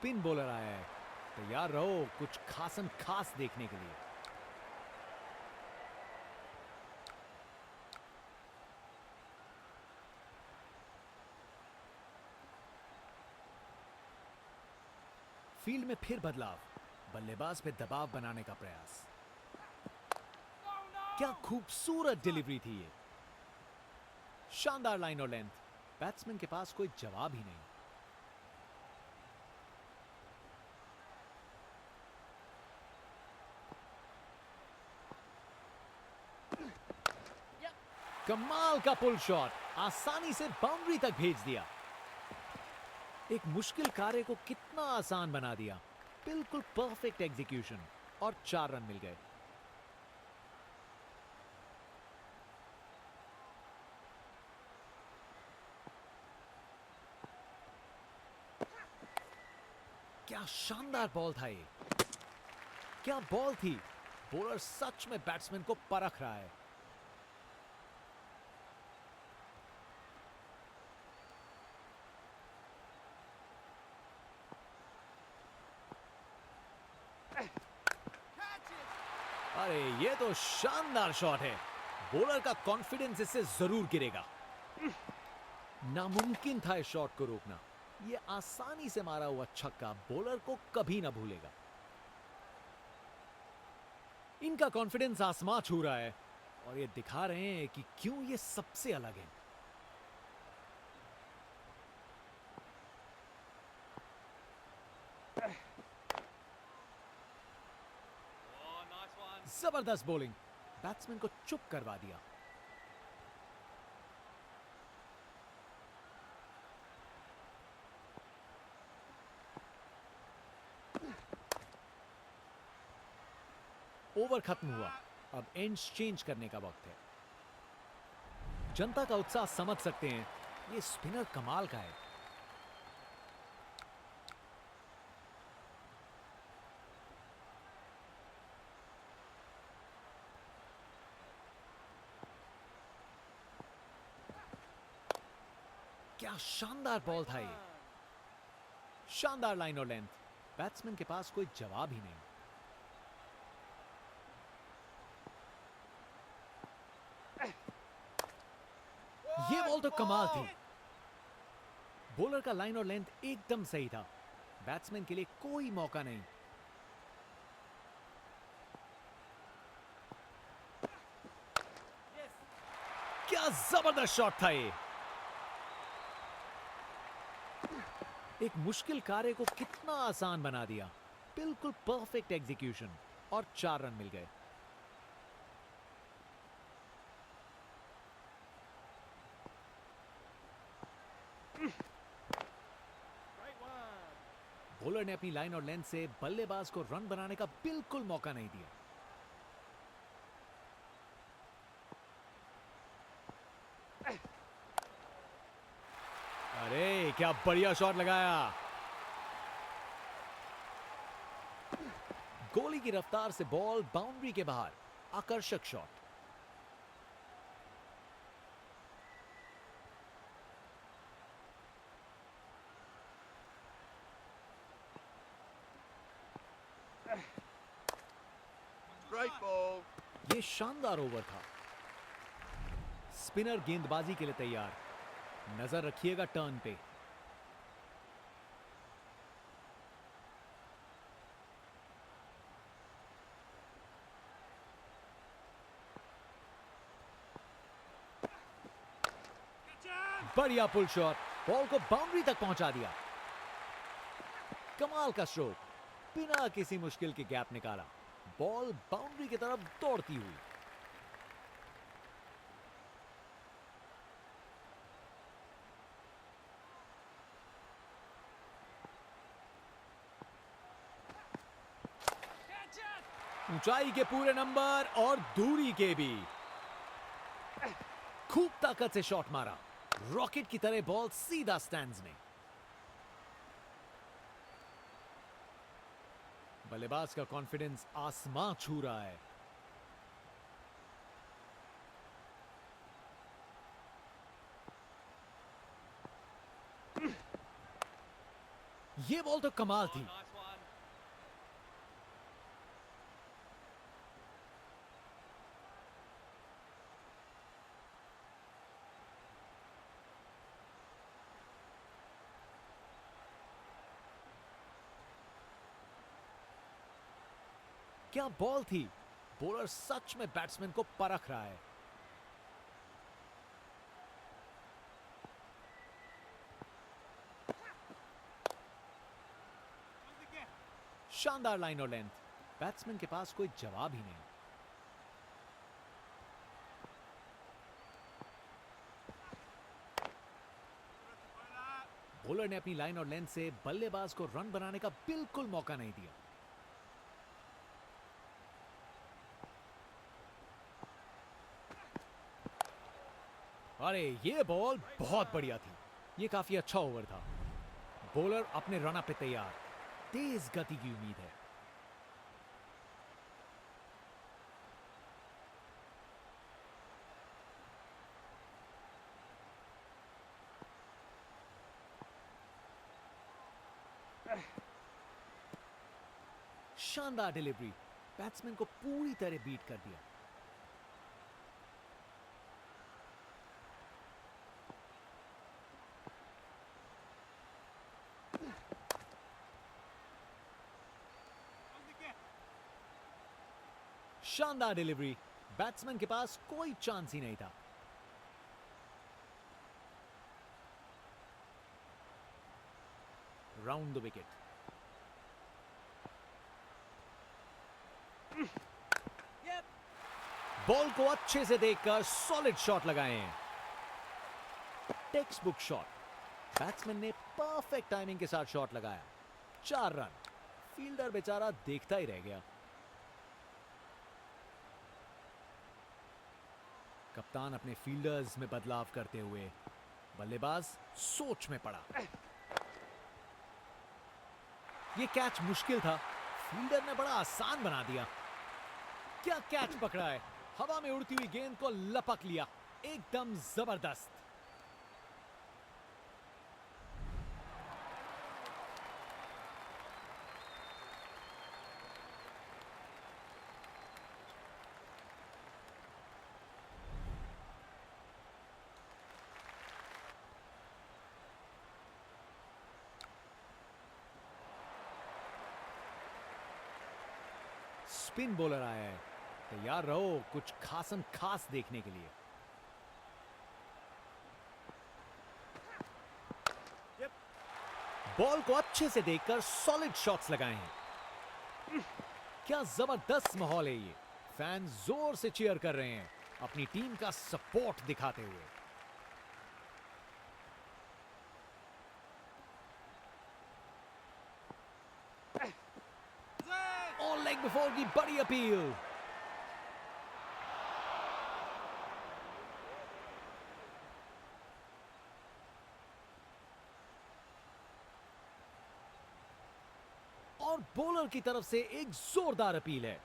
Spin bowler आया है। तैयार रहो कुछ खासन खास देखने के लिए। फील्ड में फिर बदलाव, बल्लेबाज पे दबाव बनाने का प्रयास। क्या खूबसूरत डिलीवरी थी ये। शानदार लाइन और लेंथ, बैट्समैन के पास कोई जवाब ही नहीं। कमाल का पुल शॉट, आसानी से बाउंड्री तक भेज दिया। एक मुश्किल कार्य को कितना आसान बना दिया। बिल्कुल परफेक्ट एग्जीक्यूशन और 4 रन मिल गए। क्या शानदार बॉल था ये। क्या बॉल थी। बॉलर सच में बैट्समैन को परख रहा है। अरे ये तो शानदार शॉट है। बॉलर का कॉन्फिडेंस इससे जरूर गिरेगा। नामुमकिन था इस शॉट को रोकना। ये आसानी से मारा हुआ छक्का बॉलर को कभी ना भूलेगा। इनका कॉन्फिडेंस आसमां छू रहा है और ये दिखा रहे हैं कि क्यों ये सबसे अलग है। जबरदस्त बॉलिंग, बैट्समैन को चुप करवा दिया। ओवर खत्म हुआ, अब एंड्स चेंज करने का वक्त है। जनता का उत्साह समझ सकते हैं, ये स्पिनर कमाल का है। क्या शानदार बॉल था ये। शानदार लाइन और लेंथ, बैट्समैन के पास कोई जवाब ही नहीं। ये बॉल तो कमाल थी। बॉलर का लाइन और लेंथ एकदम सही था। बैट्समैन के लिए कोई मौका नहीं। क्या जबरदस्त शॉट था ये। एक मुश्किल कार्य को कितना आसान बना दिया। बिल्कुल परफेक्ट एग्जीक्यूशन और 4 रन मिल गए। बॉलर ने अपनी लाइन और लेंथ से बल्लेबाज को रन बनाने का बिल्कुल मौका नहीं दिया। अरे क्या बढ़िया शॉट लगाया। गोली की रफ्तार से बॉल बाउंड्री के बाहर, आकर्षक शॉट। Great ball. ये शानदार ओवर था। स्पिनर गेंदबाजी के लिए तैयार। नजर रखिएगा टर्न पे। बढ़िया पुल शॉट, बॉल को बाउंड्री तक पहुंचा दिया। कमाल का स्ट्रोक, बिना किसी मुश्किल के गैप निकाला। बॉल बाउंड्री की तरफ दौड़ती हुई। ऊंचाई के पूरे नंबर और दूरी के भी। खूब ताकत से शॉट मारा। रॉकेट की तरह बॉल सीधा स्टैंड्स में। बल्लेबाज का कॉन्फिडेंस आसमां छू रहा है। ये बॉल तो कमाल थी। क्या बॉल थी। बॉलर सच में बैट्समैन को परख रहा है। शानदार लाइन और लेंथ। बैट्समैन के पास कोई जवाब ही नहीं। बॉलर ने अपनी लाइन और लेंथ से बल्लेबाज को रन बनाने का बिल्कुल मौका नहीं दिया। अरे ये बॉल बहुत बढ़िया थी। ये काफी अच्छा ओवर था। बॉलर अपने रन पे तैयार। तेज गति की उम्मीद है। शानदार डिलीवरी। बैट्समैन को पूरी तरह बीट कर दिया। शानदार डिलीवरी। बैट्समैन के पास कोई चांस ही नहीं था। Round the wicket. बॉल को अच्छे से देखकर सॉलिड शॉट लगाए हैं। Text book shot. बैट्समैन ने परफेक्ट टाइमिंग के साथ शॉट लगाया। 4 रन। फील्डर बेचारा देखता ही रह गया। कप्तान अपने फील्डर्स में बदलाव करते हुए बल्लेबाज सोच में पड़ा। यह कैच मुश्किल था। फील्डर ने बड़ा आसान बना दिया। क्या कैच पकड़ा है। हवा में उड़ती हुई गेंद को लपक लिया। एकदम जबरदस्त। स्पिन बॉलर आया है। तैयार रहो कुछ खासम खास देखने के लिए। बॉल को अच्छे से देखकर सॉलिड शॉट्स लगाए हैं। क्या जबरदस्त माहौल है ये। फैंस जोर से चीयर कर रहे हैं अपनी टीम का सपोर्ट दिखाते हुए। ऑन लेग बिफोर की बड़ी अपील। और बॉलर की तरफ से एक जोरदार अपील है।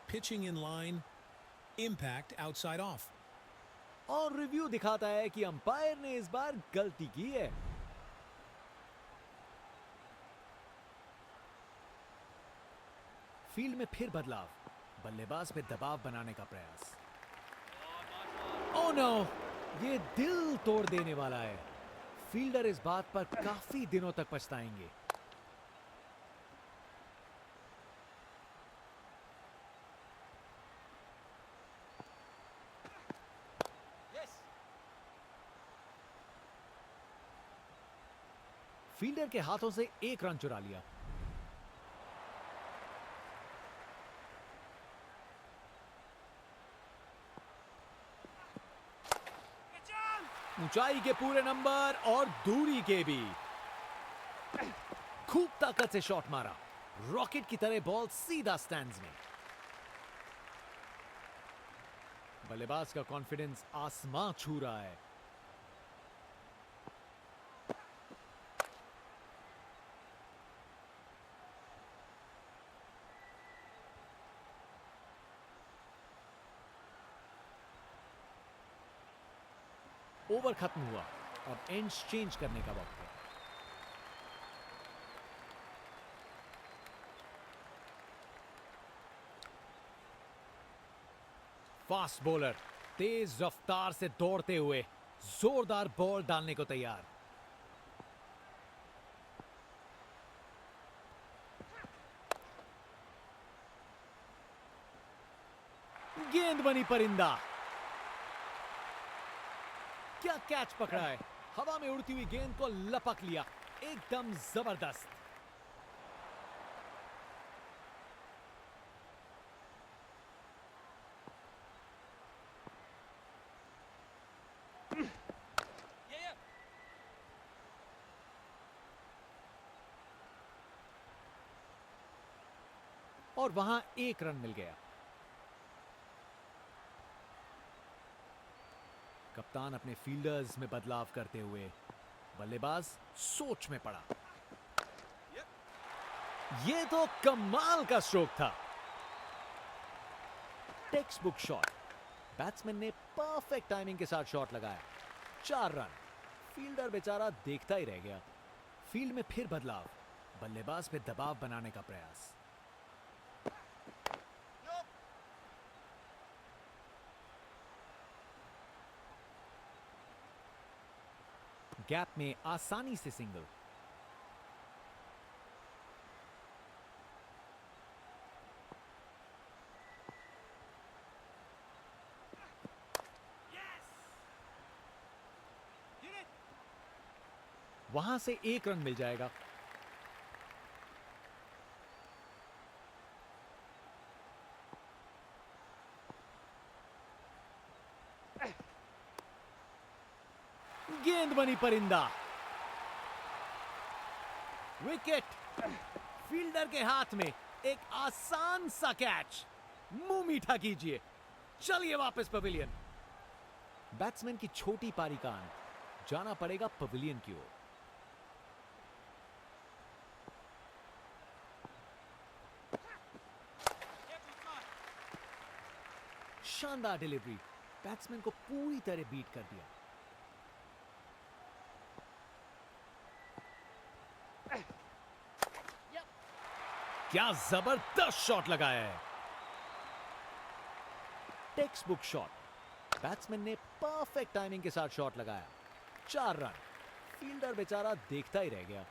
Pitching in line, impact outside off. और रिव्यू दिखाता है कि अंपायर ने इस बार गलती की है। फील्ड में फिर बदलाव। बल्लेबाज पे दबाव बनाने का प्रयास। ओह नो, ये दिल तोड़ देने वाला है। फील्डर इस बात पर काफी दिनों तक पछताएंगे। फील्डर के हाथों से एक रन चुरा लिया। ऊंचाई के पूरे नंबर और दूरी के भी। खूब ताकत से शॉट मारा। रॉकेट की तरह बॉल सीधा स्टैंड्स में। बल्लेबाज का कॉन्फिडेंस आसमां छू रहा है। ओवर खत्म हुआ और एंड्स चेंज करने का वक्त है। फास्ट बॉलर तेज रफ्तार से दौड़ते हुए जोरदार बॉल डालने को तैयार। गेंद बनी परिंदा। क्या कैच पकड़ा है, हवा में उड़ती हुई गेंद को लपक लिया, एकदम जबरदस्त। और वहां एक रन मिल गया। कप्तान अपने फील्डर्स में बदलाव करते हुए बल्लेबाज सोच में पड़ा। यह तो कमाल का स्ट्रोक था। Text book shot. बैट्समैन ने परफेक्ट टाइमिंग के साथ शॉट लगाया। 4 रन। फील्डर बेचारा देखता ही रह गया। फील्ड में फिर बदलाव, बल्लेबाज पे दबाव बनाने का प्रयास। गैप में आसानी से सिंगल। वहां से एक रन मिल जाएगा। गेंद बनी परिंदा। विकेट। फील्डर के हाथ में एक आसान सा कैच। मुंह मीठा कीजिए, चलिए वापस पवेलियन। बैट्समैन की छोटी पारी का अंत, जाना पड़ेगा पवेलियन की ओर। शानदार डिलीवरी, बैट्समैन को पूरी तरह बीट कर दिया। क्या जबरदस्त शॉट लगाया है। Text book shot. बैट्समैन ने परफेक्ट टाइमिंग के साथ शॉट लगाया। 4 रन। फील्डर बेचारा देखता ही रह गया।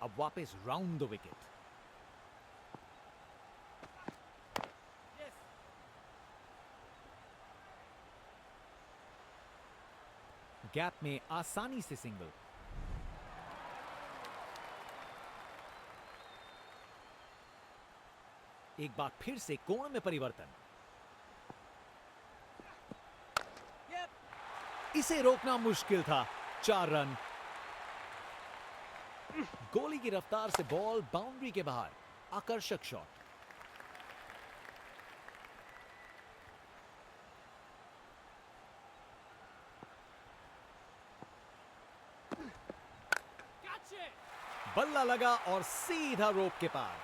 अब वापस राउंड द विकेट। गैप में आसानी से सिंगल। एक बार फिर से कोण में परिवर्तन। इसे रोकना मुश्किल था। 4 रन। गोली की रफ्तार से बॉल बाउंड्री के बाहर। आकर्षक शॉट। बल्ला लगा और सीधा रोप के पार।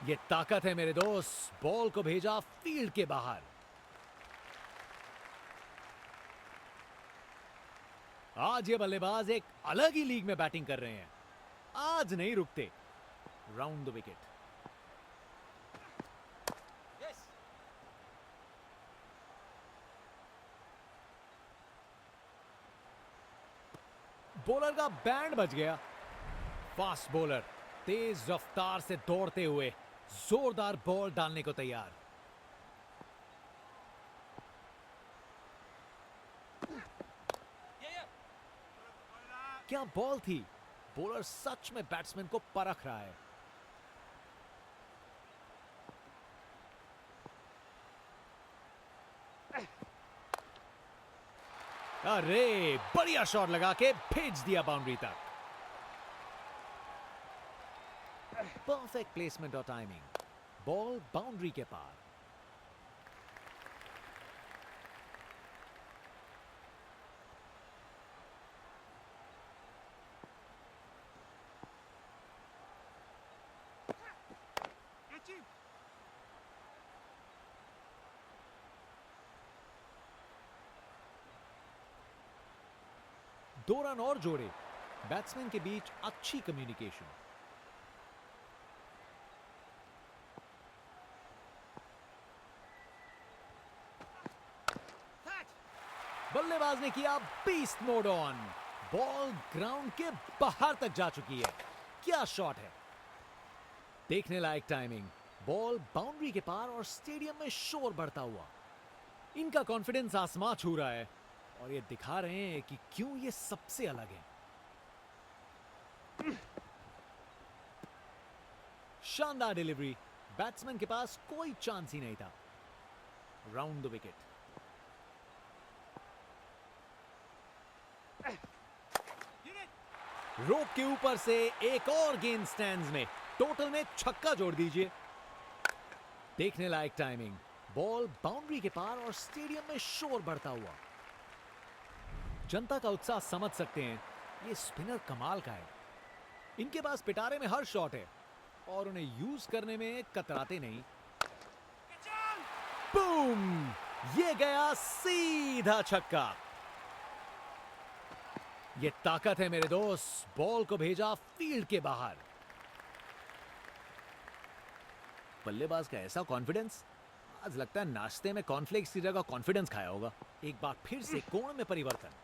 ये ताकत है मेरे दोस्त। बॉल को भेजा फील्ड के बाहर। आज ये बल्लेबाज एक अलग ही लीग में बैटिंग कर रहे हैं। आज नहीं रुकते। Round the wicket. बॉलर का बैंड बज गया। फास्ट बॉलर तेज रफ्तार से दौड़ते हुए जोरदार बॉल डालने को तैयार। क्या बॉल थी। बॉलर सच में बैट्समैन को परख रहा है। अरे बढ़िया शॉट लगा के भेज दिया बाउंड्री तक। परफेक्ट प्लेसमेंट और टाइमिंग। बॉल बाउंड्री के पार। 2 रन और जोड़े। बैट्समैन के बीच अच्छी कम्युनिकेशन। बल्लेबाज ने किया beast mode on. Ball ground के बाहर तक जा चुकी है। क्या शॉट है। देखने लायक टाइमिंग। बॉल बाउंड्री के पार और स्टेडियम में शोर बढ़ता हुआ। इनका कॉन्फिडेंस आसमां छू रहा है और ये दिखा रहे हैं कि क्यों ये सबसे अलग है। शानदार डिलीवरी। बैट्समैन के पास कोई चांस ही नहीं था। Round the wicket. रोक के ऊपर से एक और गेंद स्टैंड्स में। टोटल में छक्का जोड़ दीजिए। देखने लायक टाइमिंग। बॉल बाउंड्री के पार और स्टेडियम में शोर बढ़ता हुआ। जनता का उत्साह समझ सकते हैं। ये स्पिनर कमाल का है। इनके पास पिटारे में हर शॉट है और उन्हें यूज करने में कतराते नहीं। बूम! ये गया सीधा छक्का। ये ताकत है मेरे दोस्त। बॉल को भेजा फील्ड के बाहर। बल्लेबाज का ऐसा कॉन्फिडेंस। आज लगता है नाश्ते में कॉर्नफ्लेक्स की जगह कॉन्फिडेंस खाया होगा। एक बार फिर से कोण में परिवर्तन।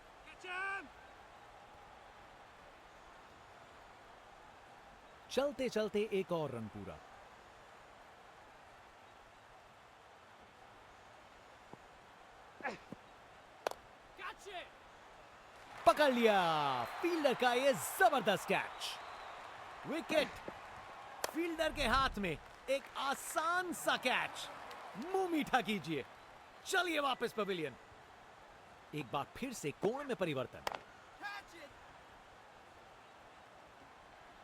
चलते चलते एक और रन पूरा। पकड़ लिया फील्डर का ये जबरदस्त कैच। विकेट। फील्डर के हाथ में एक आसान सा कैच। मुंह मीठा कीजिए। चलिए वापस पवेलियन। एक बार फिर से कोण में परिवर्तन।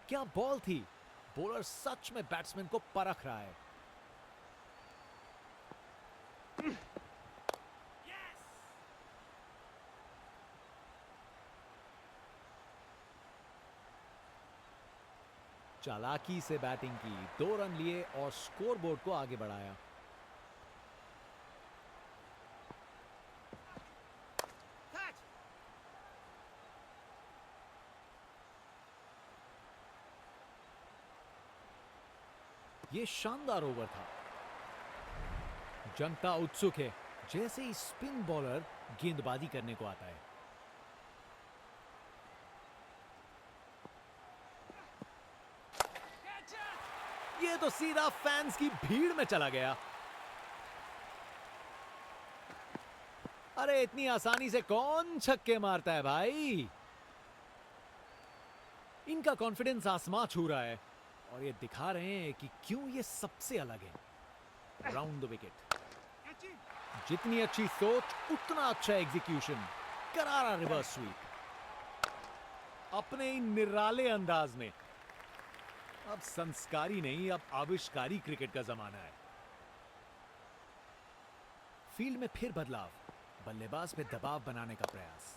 क्या बॉल थी। बॉलर सच में बैट्समैन को परख रहा है। चालाकी से बैटिंग की। 2 रन लिए और स्कोरबोर्ड को आगे बढ़ाया। ये शानदार ओवर था। जनता उत्सुक है। जैसे ही स्पिन बॉलर गेंदबाजी करने को आता है। ये तो सीधा फैंस की भीड़ में चला गया। अरे इतनी आसानी से कौन छक्के मारता है भाई। इनका कॉन्फिडेंस आसमां छू रहा है और ये दिखा रहे हैं कि क्यों ये सबसे अलग है। Round the wicket. जितनी अच्छी सोच उतना अच्छा एग्जीक्यूशन। करारा रिवर्स स्वीप। अपने ही निराले अंदाज में। अब संस्कारी नहीं, अब आविष्कारी क्रिकेट का जमाना है। फील्ड में फिर बदलाव। बल्लेबाज पे दबाव बनाने का प्रयास।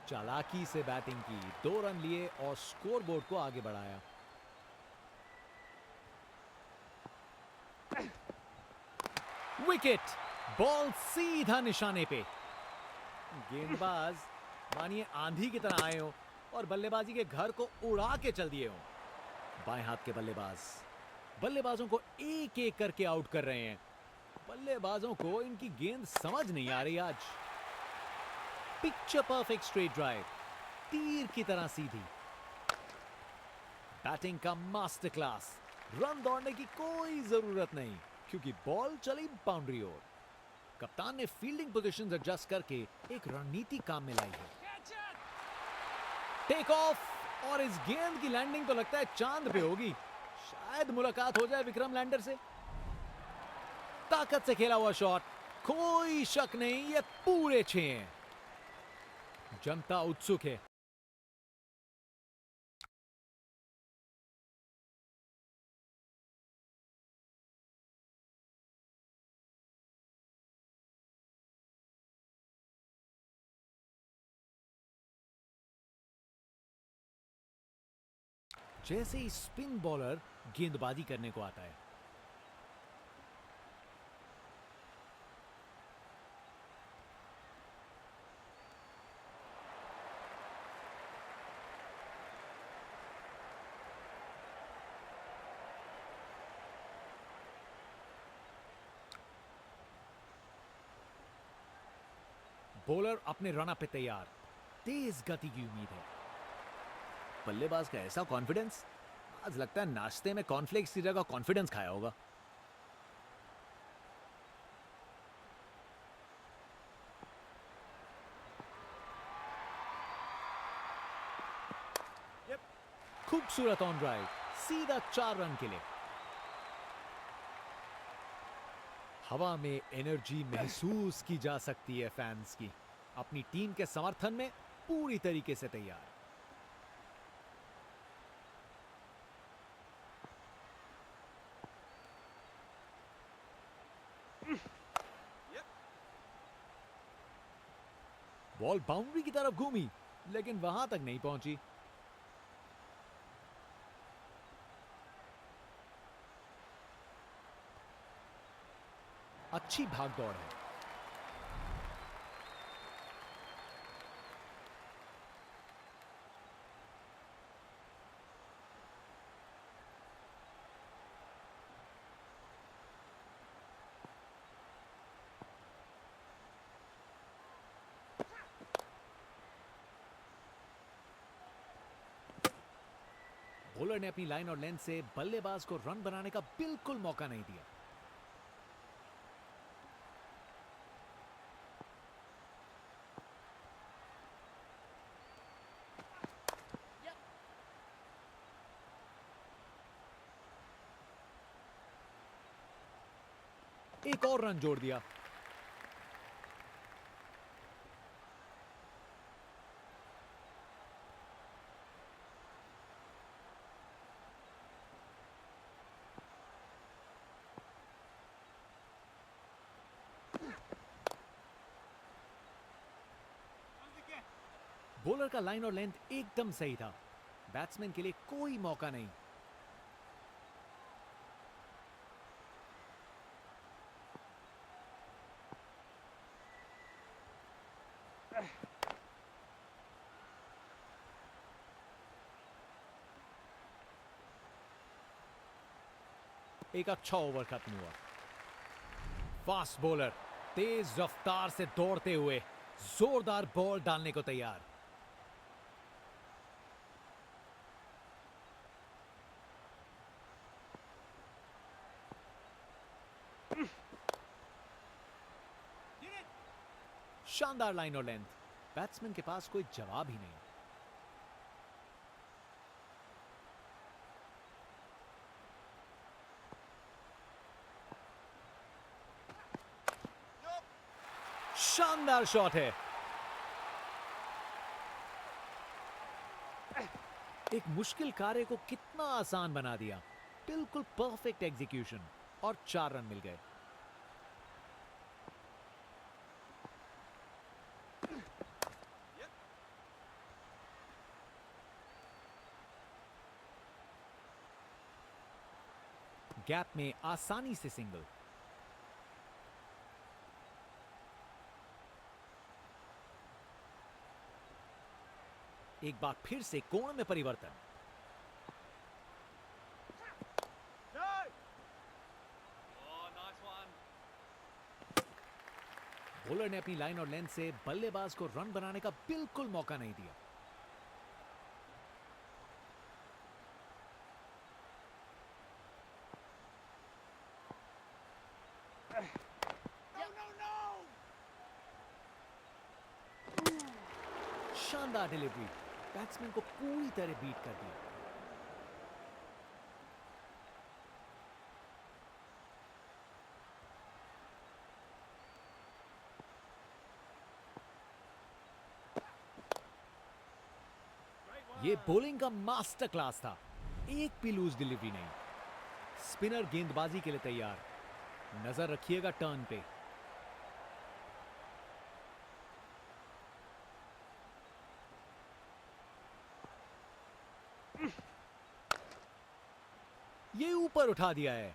चालाकी से बैटिंग की। 2 रन लिए और स्कोरबोर्ड को आगे बढ़ाया। विकेट। बॉल सीधा निशाने पे। गेंदबाज मानिए आंधी की तरह आए हो और बल्लेबाजी के घर को उड़ा के चल दिए हो। बाएं हाथ के बल्लेबाजों को एक एक करके आउट कर रहे हैं। बल्लेबाजों को इनकी गेंद समझ नहीं आ रही आज। Picture perfect straight drive. तीर की तरह सीधी। बैटिंग का मास्टर क्लास। रन दौड़ने की कोई जरूरत नहीं क्योंकि बॉल चली बाउंड्री ओर। कप्तान ने फील्डिंग पोजीशंस एडजस्ट करके एक रणनीति काम में लाई है। टेक ऑफ और इस गेंद की लैंडिंग तो लगता है चांद पे होगी। शायद मुलाकात हो जाए विक्रम लैंडर से। ताकत से खेला हुआ शॉट। कोई शक नहीं ये पूरे 6 हैं। जनता उत्सुक है। जैसे ही स्पिन बॉलर गेंदबाजी करने को आता है। बॉलर अपने रन पे तैयार, तेज गति की उम्मीद है। बल्लेबाज का ऐसा कॉन्फिडेंस, आज लगता है नाश्ते में कॉर्नफ्लेक्स की जगह कॉन्फिडेंस खाया होगा। खूबसूरत ऑन ड्राइव, सीधा 4 रन के लिए। हवा में एनर्जी महसूस की जा सकती है फैंस की, अपनी टीम के समर्थन में पूरी तरीके से तैयार। बॉल बाउंड्री की तरफ घूमी, लेकिन वहां तक नहीं पहुंची। अच्छी भागदौड़ है। बॉलर ने अपनी लाइन और लेंथ से बल्लेबाज को रन बनाने का बिल्कुल मौका नहीं दिया। एक और रन जोड़ दिया। बॉलर का लाइन और लेंथ एकदम सही था, बैट्समैन के लिए कोई मौका नहीं। एक अच्छा ओवर खत्म हुआ। फास्ट बॉलर तेज रफ्तार से दौड़ते हुए जोरदार बॉल डालने को तैयार। शानदार लाइन और लेंथ, बैट्समैन के पास कोई जवाब ही नहीं। शानदार शॉट है। एक मुश्किल कार्य को कितना आसान बना दिया, बिल्कुल परफेक्ट एग्जीक्यूशन, और 4 रन मिल गए। गैप में आसानी से सिंगल। एक बार फिर से कोण में परिवर्तन। बॉलर ने अपनी लाइन और लेंथ से बल्लेबाज को रन बनाने का बिल्कुल मौका नहीं दिया। शानदार डिलीवरी, बैट्समैन को पूरी तरह बीट कर दिया। ये बॉलिंग का मास्टर क्लास था, एक भी लूज डिलीवरी नहीं। स्पिनर गेंदबाजी के लिए तैयार, नजर रखिएगा टर्न पे। ये ऊपर उठा दिया है।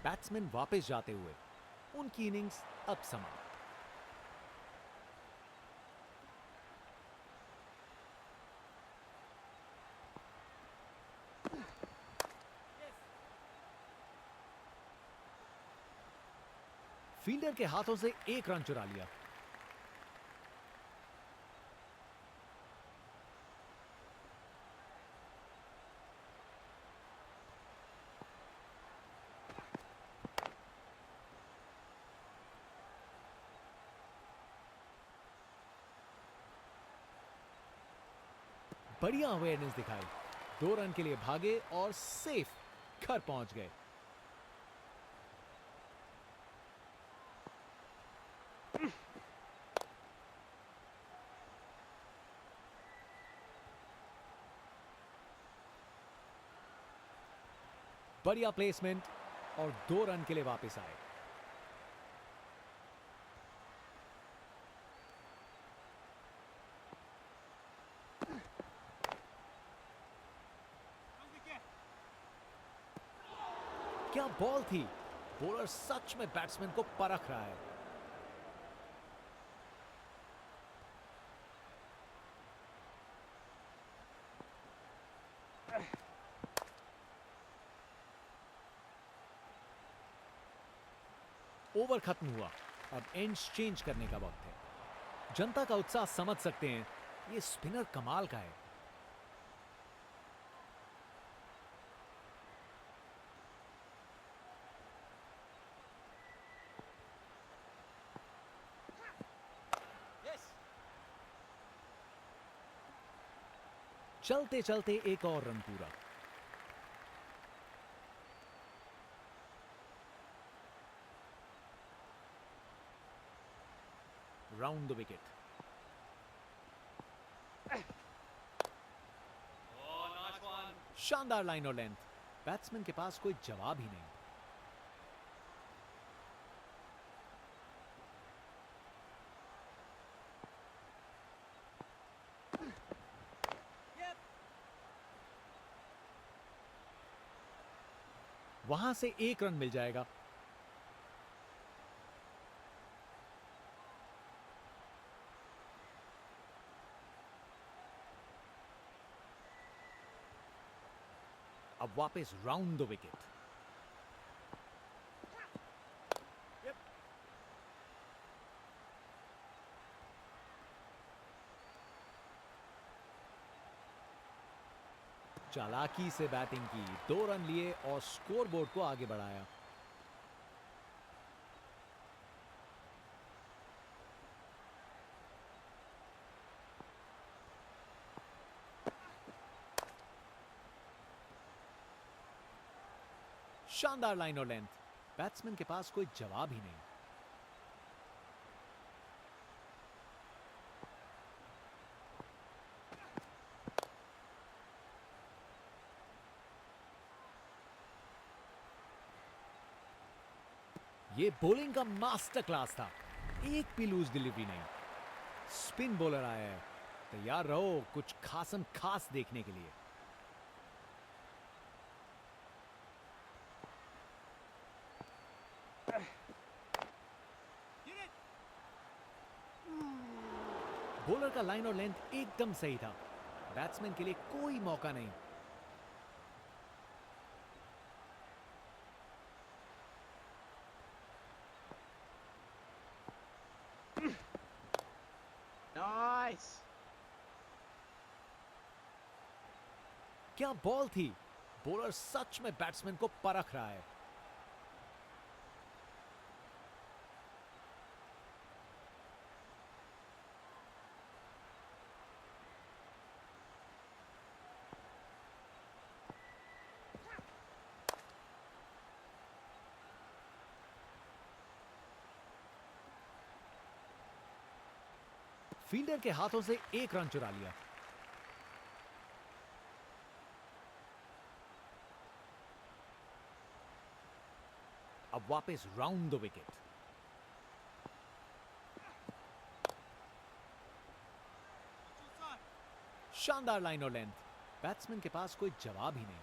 बैट्समैन वापस जाते हुए, उनकी इनिंग्स अब समाप्त। फील्डर के हाथों से एक रन चुरा लिया। बढ़िया अवेयरनेस दिखाई, 2 रन के लिए भागे और सेफ घर पहुंच गए। बढ़िया प्लेसमेंट और 2 रन के लिए वापस आए। क्या बॉल थी, बॉलर सच में बैट्समैन को परख रहा है। ओवर खत्म हुआ, अब एंड्स चेंज करने का वक्त है। जनता का उत्साह समझ सकते हैं, ये स्पिनर कमाल का है। चलते चलते एक और रन पूरा। Round the wicket. शानदार लाइन और लेंथ, बैट्समैन के पास कोई जवाब ही नहीं। वहां से एक रन मिल जाएगा। अब वापस राउंड द विकेट। चालाकी से बैटिंग की, 2 रन लिए और स्कोरबोर्ड को आगे बढ़ाया। शानदार लाइन और लेंथ, बैट्समैन के पास कोई जवाब ही नहीं। ये बॉलिंग का मास्टर क्लास था, एक भी लूज डिलीवरी नहीं। स्पिन बॉलर आया है, तैयार रहो कुछ खासम खास देखने के लिए। बॉलर का लाइन और लेंथ एकदम सही था, बैट्समैन के लिए कोई मौका नहीं। Nice. क्या बॉल थी, बॉलर सच में बैट्समैन को परख रहा है। फील्डर के हाथों से एक रन चुरा लिया। अब वापस राउंड द विकेट। शानदार लाइन और लेंथ, बैट्समैन के पास कोई जवाब ही नहीं।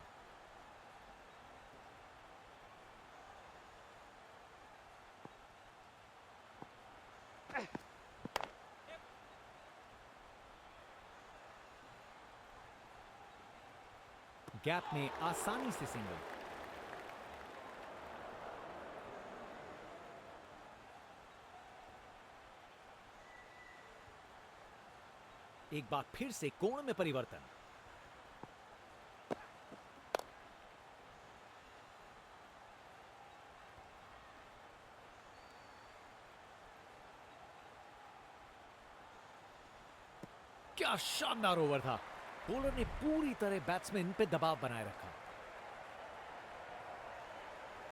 गैप में आसानी से सिंगल। एक बार फिर से कोण में परिवर्तन। क्या शानदार ओवर था। बॉलर ने पूरी तरह बैट्समैन पे दबाव बनाए रखा।